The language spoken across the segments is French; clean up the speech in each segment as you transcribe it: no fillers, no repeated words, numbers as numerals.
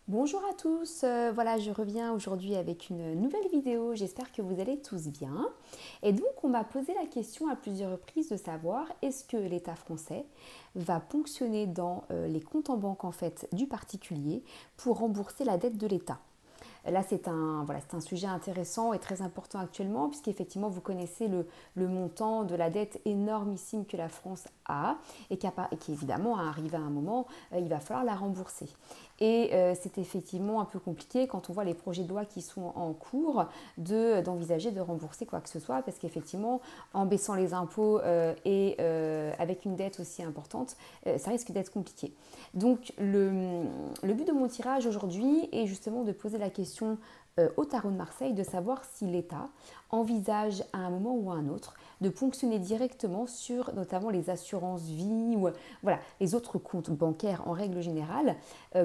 Bonjour à tous, voilà je reviens aujourd'hui avec une nouvelle vidéo, j'espère que vous allez tous bien. Et donc on m'a posé la question à plusieurs reprises de savoir est-ce que l'État français va ponctionner dans les comptes en banque en fait du particulier pour rembourser la dette de l'État. Là, c'est un sujet intéressant et très important actuellement, puisqu'effectivement, vous connaissez le montant de la dette énormissime que la France a et qui évidemment, arrivé à un moment, il va falloir la rembourser. Et c'est effectivement un peu compliqué quand on voit les projets de loi qui sont en cours d'envisager de rembourser quoi que ce soit, parce qu'effectivement, en baissant les impôts et avec une dette aussi importante, ça risque d'être compliqué. Donc le but de mon tirage aujourd'hui est justement de poser la question au Tarot de Marseille de savoir si l'État envisage à un moment ou à un autre de ponctionner directement sur notamment les assurances vie ou voilà, les autres comptes bancaires en règle générale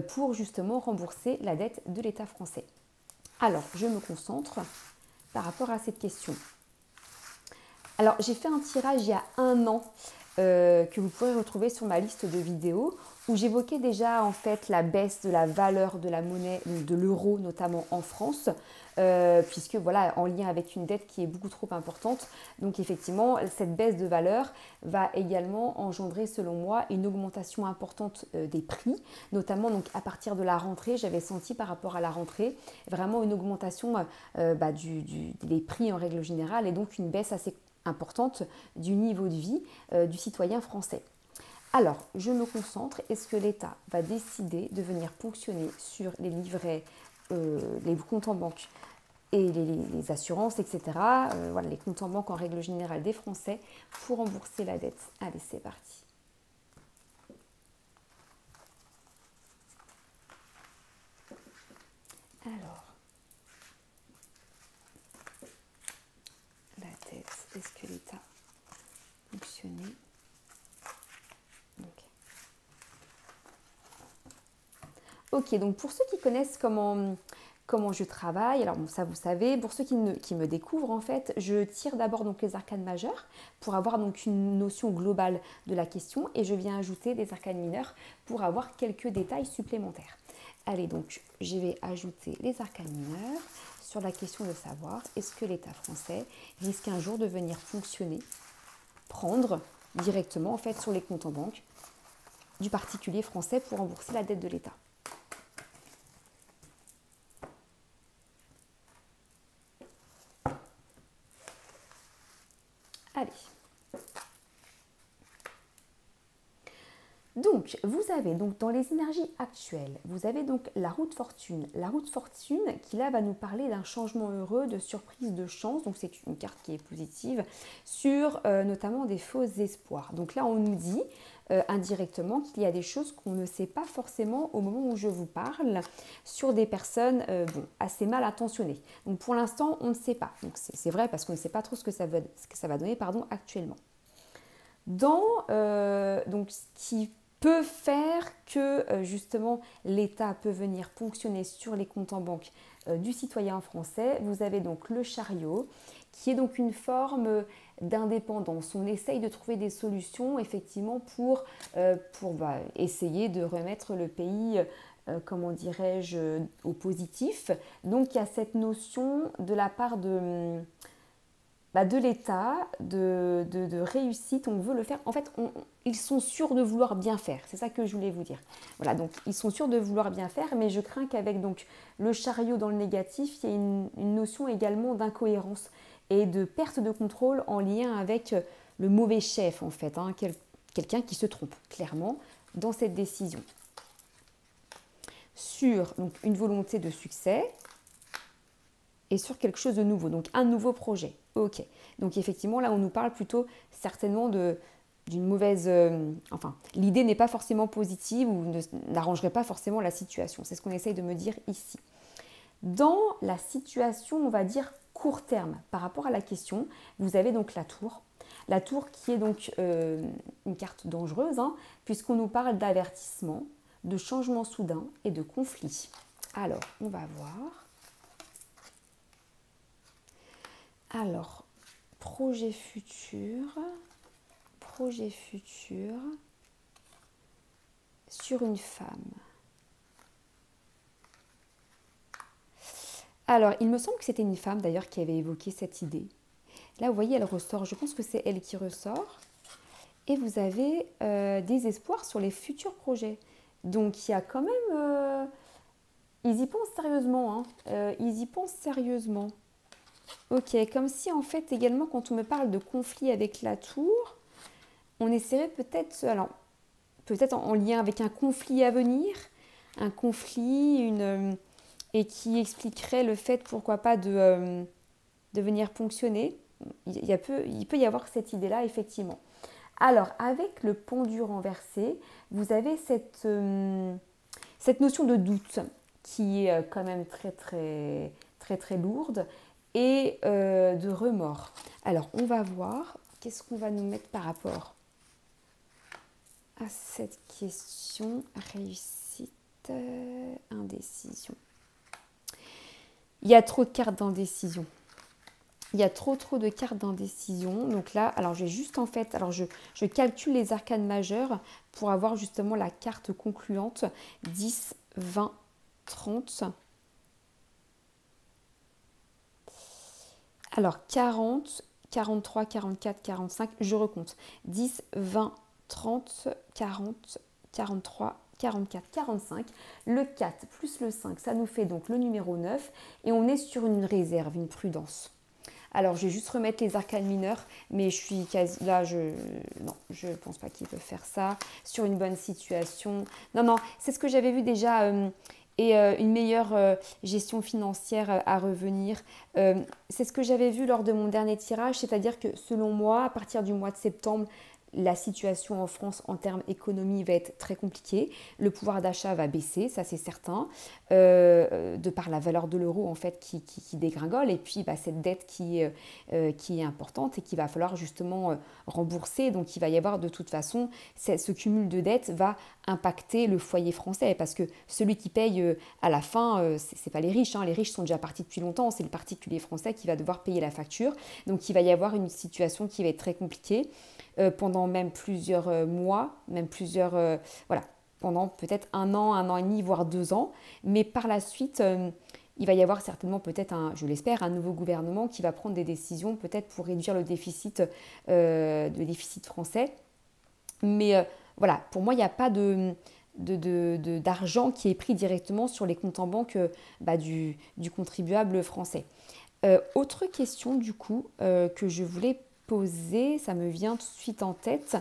pour justement rembourser la dette de l'État français. Alors, je me concentre par rapport à cette question. Alors, j'ai fait un tirage il y a un an que vous pourrez retrouver sur ma liste de vidéos où j'évoquais déjà en fait la baisse de la valeur de la monnaie, de l'euro notamment en France, puisque voilà, en lien avec une dette qui est beaucoup trop importante. Donc effectivement, cette baisse de valeur va également engendrer, selon moi, une augmentation importante des prix, notamment donc à partir de la rentrée. J'avais senti par rapport à la rentrée vraiment une augmentation des prix en règle générale et donc une baisse assez importante du niveau de vie du citoyen français. Alors, je me concentre, est-ce que l'État va décider de venir ponctionner sur les livrets, les comptes en banque et les assurances, etc. Voilà, les comptes en banque en règle générale des Français pour rembourser la dette. Allez, c'est parti. Alors, la dette, est-ce que l'État ponctionner? Ok, donc pour ceux qui connaissent comment je travaille, alors bon, ça vous savez, pour ceux qui me découvrent en fait, je tire d'abord donc les arcanes majeures pour avoir donc une notion globale de la question et je viens ajouter des arcanes mineures pour avoir quelques détails supplémentaires. Allez donc, je vais ajouter les arcanes mineures sur la question de savoir est-ce que l'État français risque un jour de venir fonctionner, prendre directement en fait sur les comptes en banque du particulier français pour rembourser la dette de l'État. Allez. Donc, vous avez donc dans les énergies actuelles, vous avez donc la roue de fortune. La roue de fortune qui là va nous parler d'un changement heureux, de surprise, de chance. Donc c'est une carte qui est positive sur notamment des faux espoirs. Donc là on nous dit indirectement qu'il y a des choses qu'on ne sait pas forcément au moment où je vous parle sur des personnes assez mal intentionnées. Donc pour l'instant on ne sait pas. Donc c'est vrai parce qu'on ne sait pas trop ce que ça va donner actuellement. Donc ce qui peut faire que justement l'État peut venir ponctionner sur les comptes en banque du citoyen français. Vous avez donc le chariot qui est donc une forme d'indépendance. On essaye de trouver des solutions effectivement pour essayer de remettre le pays comment dirais-je, au positif. Donc il y a cette notion de la part de l'État, de réussite, on veut le faire. En fait, ils sont sûrs de vouloir bien faire. C'est ça que je voulais vous dire. Voilà, donc ils sont sûrs de vouloir bien faire, mais je crains qu'avec donc le chariot dans le négatif, il y ait une notion également d'incohérence et de perte de contrôle en lien avec le mauvais chef, en fait. Quelqu'un qui se trompe, clairement, dans cette décision. Sur donc, une volonté de succès, et sur quelque chose de nouveau, donc un nouveau projet. Ok, donc effectivement là on nous parle plutôt certainement d'une mauvaise... l'idée n'est pas forcément positive ou n'arrangerait pas forcément la situation. C'est ce qu'on essaye de me dire ici. Dans la situation, on va dire court terme, par rapport à la question, vous avez donc la tour. La tour qui est donc une carte dangereuse, puisqu'on nous parle d'avertissement, de changement soudain et de conflit. Alors, on va voir. Alors, projet futur sur une femme. Alors, il me semble que c'était une femme d'ailleurs qui avait évoqué cette idée. Là, vous voyez, elle ressort. Je pense que c'est elle qui ressort. Et vous avez des espoirs sur les futurs projets. Donc, il y a quand même... ils y pensent sérieusement. Hein. Ils y pensent sérieusement. Ok, comme si en fait également quand on me parle de conflit avec la tour, on essaierait peut-être... Alors, peut-être en lien avec un conflit à venir. Un conflit, et qui expliquerait le fait, pourquoi pas, de venir ponctionner. Il peut y avoir cette idée-là, effectivement. Alors, avec le pendu renversé, vous avez cette notion de doute qui est quand même très, très, très, très lourde et de remords. Alors, on va voir qu'est-ce qu'on va nous mettre par rapport à cette question réussite, indécision. Il y a trop de cartes d'indécision. Il y a trop de cartes d'indécision. Donc là, alors j'ai juste en fait, alors je calcule les arcanes majeures pour avoir justement la carte concluante 10, 20, 30. Alors 40, 43, 44, 45, je recompte. 10, 20, 30, 40, 43, 44, 45. Le 4 plus le 5, ça nous fait donc le numéro 9. Et on est sur une réserve, une prudence. Alors, je vais juste remettre les arcanes mineurs, mais je suis quasi... Là, non, je ne pense pas qu'ils peuvent faire ça. Sur une bonne situation. Non, non, c'est ce que j'avais vu déjà. Et une meilleure gestion financière à revenir. C'est ce que j'avais vu lors de mon dernier tirage, c'est-à-dire que selon moi, à partir du mois de septembre, la situation en France en termes économie va être très compliquée. Le pouvoir d'achat va baisser, ça c'est certain, de par la valeur de l'euro en fait qui dégringole. Et puis cette dette qui est importante et qu'il va falloir justement rembourser. Donc il va y avoir de toute façon, ce cumul de dettes va impacter le foyer français. Parce que celui qui paye à la fin, c'est pas les riches. Hein. Les riches sont déjà partis depuis longtemps. C'est le particulier français qui va devoir payer la facture. Donc il va y avoir une situation qui va être très compliquée. Pendant même plusieurs mois, même plusieurs, voilà, pendant peut-être un an et demi, voire 2 ans. Mais par la suite, il va y avoir certainement peut-être, je l'espère, un nouveau gouvernement qui va prendre des décisions peut-être pour réduire le déficit français. Mais voilà, pour moi, il n'y a pas d'argent qui est pris directement sur les comptes en banque du contribuable français. Autre question du coup que je voulais poser, ça me vient tout de suite en tête.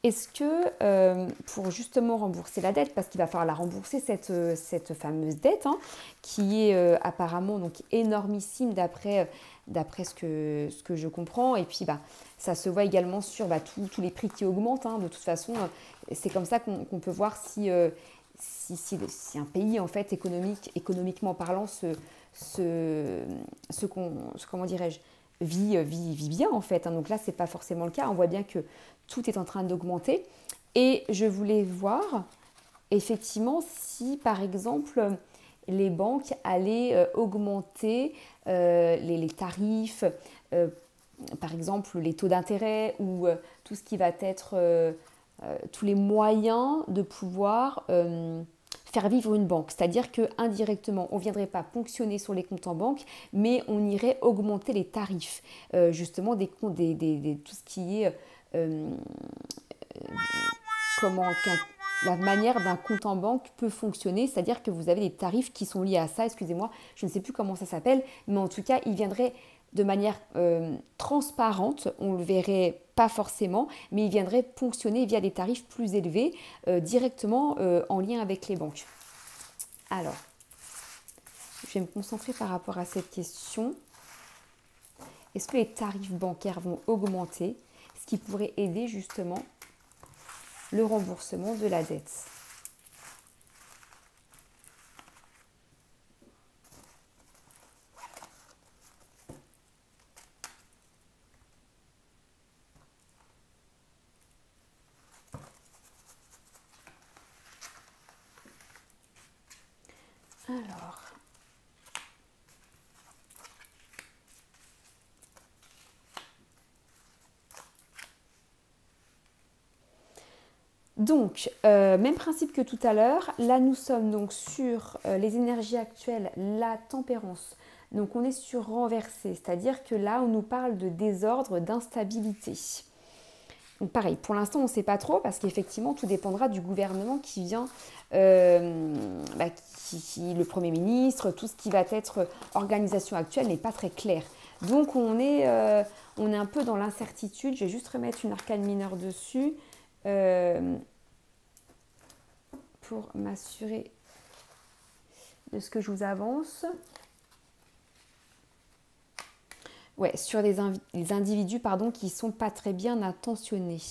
Est-ce que pour justement rembourser la dette, parce qu'il va falloir la rembourser cette fameuse dette, hein, qui est apparemment donc énormissime d'après ce que je comprends, et puis ça se voit également sur tous les prix qui augmentent. Hein. De toute façon, c'est comme ça qu'on peut voir si un pays en fait économiquement parlant comment dirais-je, vit bien en fait. Hein. Donc là, c'est pas forcément le cas. On voit bien que tout est en train d'augmenter. Et je voulais voir effectivement si, par exemple, les banques allaient augmenter les tarifs, par exemple les taux d'intérêt ou tout ce qui va être tous les moyens de pouvoir faire vivre une banque. C'est-à-dire qu'indirectement, on ne viendrait pas ponctionner sur les comptes en banque, mais on irait augmenter les tarifs, justement tout ce qui est la manière d'un compte en banque peut fonctionner, c'est-à-dire que vous avez des tarifs qui sont liés à ça, excusez-moi, je ne sais plus comment ça s'appelle, mais en tout cas, ils viendraient de manière transparente, on ne le verrait pas forcément, mais il viendrait ponctionner via des tarifs plus élevés directement en lien avec les banques. Alors, je vais me concentrer par rapport à cette question. Est-ce que les tarifs bancaires vont augmenter, ce qui pourrait aider justement le remboursement de la dette ? Donc, même principe que tout à l'heure. Là, nous sommes donc sur les énergies actuelles, la tempérance. Donc, on est sur renversé, c'est-à-dire que là, on nous parle de désordre, d'instabilité. Donc, pareil, pour l'instant, on ne sait pas trop parce qu'effectivement, tout dépendra du gouvernement qui vient, le Premier ministre, tout ce qui va être organisation actuelle n'est pas très clair. Donc, on est un peu dans l'incertitude. Je vais juste remettre une arcane mineure dessus. Pour m'assurer de ce que je vous avance. Ouais, sur les individus qui ne sont pas très bien intentionnés.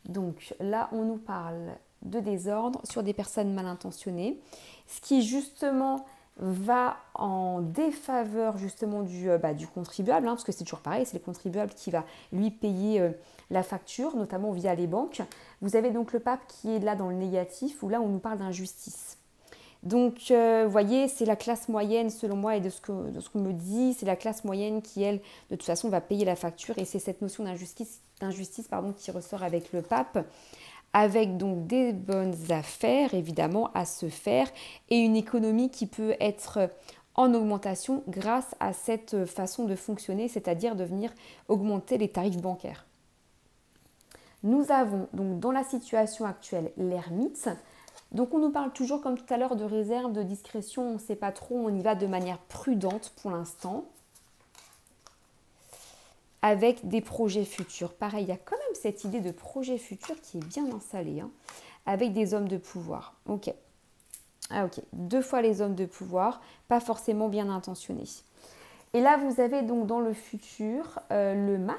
Donc là, on nous parle de désordre sur des personnes mal intentionnées, ce qui justement va en défaveur justement du contribuable, parce que c'est toujours pareil, c'est le contribuable qui va lui payer la facture, notamment via les banques. Vous avez donc le pape qui est là dans le négatif, où là on nous parle d'injustice. Donc, vous voyez, c'est la classe moyenne, selon moi, et de ce qu'on me dit, c'est la classe moyenne qui, elle, de toute façon, va payer la facture. Et c'est cette notion d'injustice qui ressort avec le pape, avec donc des bonnes affaires, évidemment, à se faire, et une économie qui peut être en augmentation grâce à cette façon de fonctionner, c'est-à-dire de venir augmenter les tarifs bancaires. Nous avons donc dans la situation actuelle l'ermite. Donc on nous parle toujours comme tout à l'heure de réserve, de discrétion, on ne sait pas trop, on y va de manière prudente pour l'instant. Avec des projets futurs. Pareil, il y a quand même cette idée de projet futur qui est bien installée, hein, avec des hommes de pouvoir. Ok. Ah ok, 2 fois les hommes de pouvoir, pas forcément bien intentionnés. Et là, vous avez donc dans le futur le mat,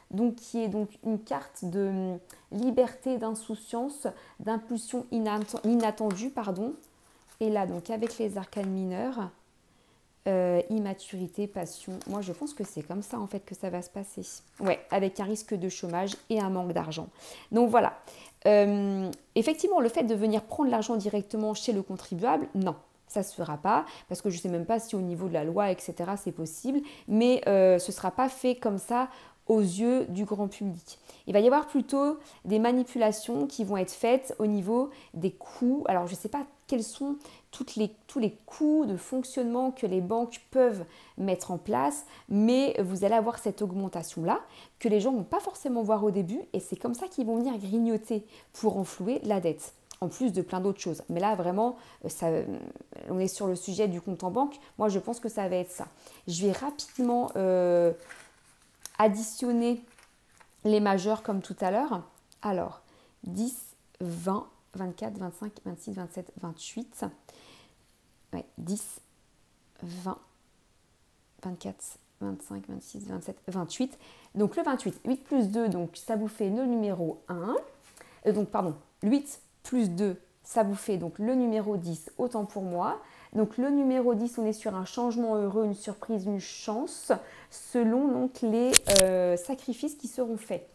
donc qui est donc une carte de liberté, d'insouciance, d'impulsion inattendue, pardon. Et là, donc avec les arcanes mineurs, immaturité, passion. Moi, je pense que c'est comme ça en fait que ça va se passer. Ouais, avec un risque de chômage et un manque d'argent. Donc voilà. Effectivement, le fait de venir prendre l'argent directement chez le contribuable, non. Ça ne se fera pas, parce que je ne sais même pas si au niveau de la loi, etc., c'est possible, mais ce ne sera pas fait comme ça aux yeux du grand public. Il va y avoir plutôt des manipulations qui vont être faites au niveau des coûts. Alors, je ne sais pas quels sont tous les coûts de fonctionnement que les banques peuvent mettre en place, mais vous allez avoir cette augmentation-là que les gens ne vont pas forcément voir au début, et c'est comme ça qu'ils vont venir grignoter pour enflouer la dette. En plus de plein d'autres choses. Mais là, vraiment, on est sur le sujet du compte en banque. Moi, je pense que ça va être ça. Je vais rapidement additionner les majeurs comme tout à l'heure. Alors, 10, 20, 24, 25, 26, 27, 28. Ouais, 10, 20, 24, 25, 26, 27, 28. Donc, le 28, 8 plus 2, donc ça vous fait le numéro 1. Le 8 plus 2, ça vous fait donc le numéro 10, autant pour moi. Donc le numéro 10, on est sur un changement heureux, une surprise, une chance, selon donc les sacrifices qui seront faits.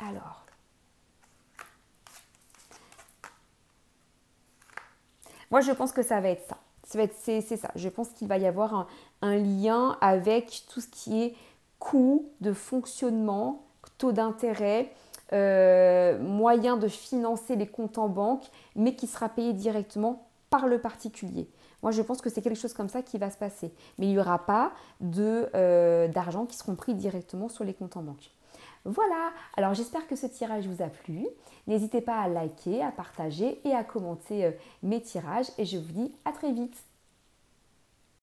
Alors, moi je pense que ça va être ça. C'est ça. Je pense qu'il va y avoir un lien avec tout ce qui est coût de fonctionnement, taux d'intérêt, moyen de financer les comptes en banque, mais qui sera payé directement par le particulier. Moi, je pense que c'est quelque chose comme ça qui va se passer. Mais il n'y aura pas d'argent qui seront pris directement sur les comptes en banque. Voilà, alors j'espère que ce tirage vous a plu. N'hésitez pas à liker, à partager et à commenter mes tirages. Et je vous dis à très vite.